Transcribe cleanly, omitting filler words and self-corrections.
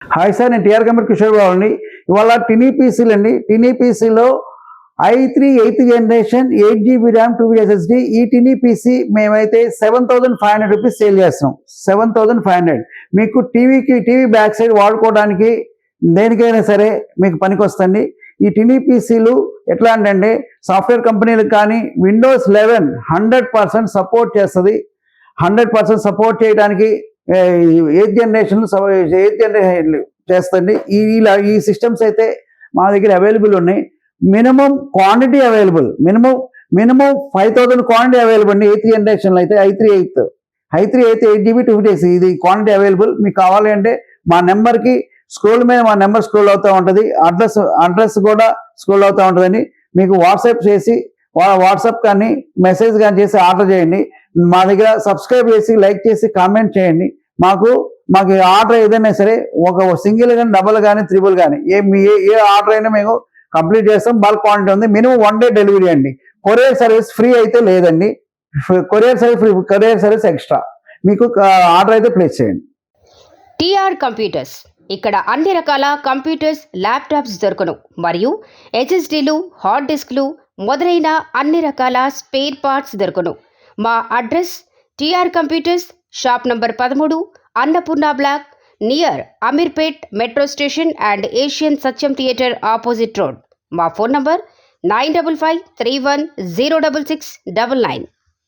Hi sir, నేను TR company Kishore బాబుని. ఇవాళ టినీ పీసీలు అండి. టినీ పీసీలో i3 8th generation 8 GB RAM 2 GB SSD. ఈ టినీ పీసీ మేమైతే 7,500 రూపీస్ సేల్ చేస్తున్నాం. 7,500 మీకు టీవీ బ్యాక్ సైడ్ వాడుకోవడానికి దేనికైనా సరే మీకు పనికొస్తుంది. ఈ టినీ పీసీలు ఎట్లా అంటే సాఫ్ట్వేర్ కంపెనీలకు కానీ విండోస్ 11 100% సపోర్ట్ చేస్తుంది. 100% సపోర్ట్ చేయడానికి 8th జనరేషన్ చేస్తుంది. ఈ సిస్టమ్స్ అయితే మా దగ్గర అవైలబుల్ ఉన్నాయి. Minimum quantity available, minimum 5,000 quantity available అండి. 8th జనరేషన్లో అయితే i3 8 GB 256 ఇది క్వాంటిటీ అవైలబుల్. మీకు కావాలి అంటే మా నెంబర్కి స్క్రోల్ మీద మా నెంబర్ స్క్రోల్ అవుతూ ఉంటుంది. అడ్రస్ కూడా స్క్రోల్ అవుతూ ఉంటుందని మీకు వాట్సాప్ చేసి వాట్సాప్ కానీ మెసేజ్ కానీ చేసి ఆర్డర్ చేయండి. మా దగ్గర సబ్స్క్రైబ్ చేసి లైక్ చేసి కామెంట్ చేయండి. మాకు ఆర్డర్ ఏదైనా సరే ఒక సింగిల్ కానీ డబుల్ కానీ త్రిబుల్ కానీ ఏ ఆర్డర్ అయినా మేము కంప్లీట్ చేస్తాం. బల్క్ క్వాంటిటీ ఉంది. మినిమం 1 day డెలివరీ అండి. కొరియర్ సర్వీస్ ఫ్రీ అయితే లేదండి. Courier service extra. మీకు ఆర్డర్ అయితే ప్లేస్ చేయండి. టీఆర్ కంప్యూటర్స్ ఇక్కడ అన్ని రకాల కంప్యూటర్స్, ల్యాప్టాప్స్ దొరకను మరియు HSDలు, హార్డ్ డిస్క్లు మొదలైన అన్ని రకాల స్పేర్ పార్ట్స్ దొరకను. మా address TR computers, shop number 13, Annapurna block, near Ameerpet metro station and Asian Satyam theatre opposite road. మా ఫోన్ నంబర్ 9553106699.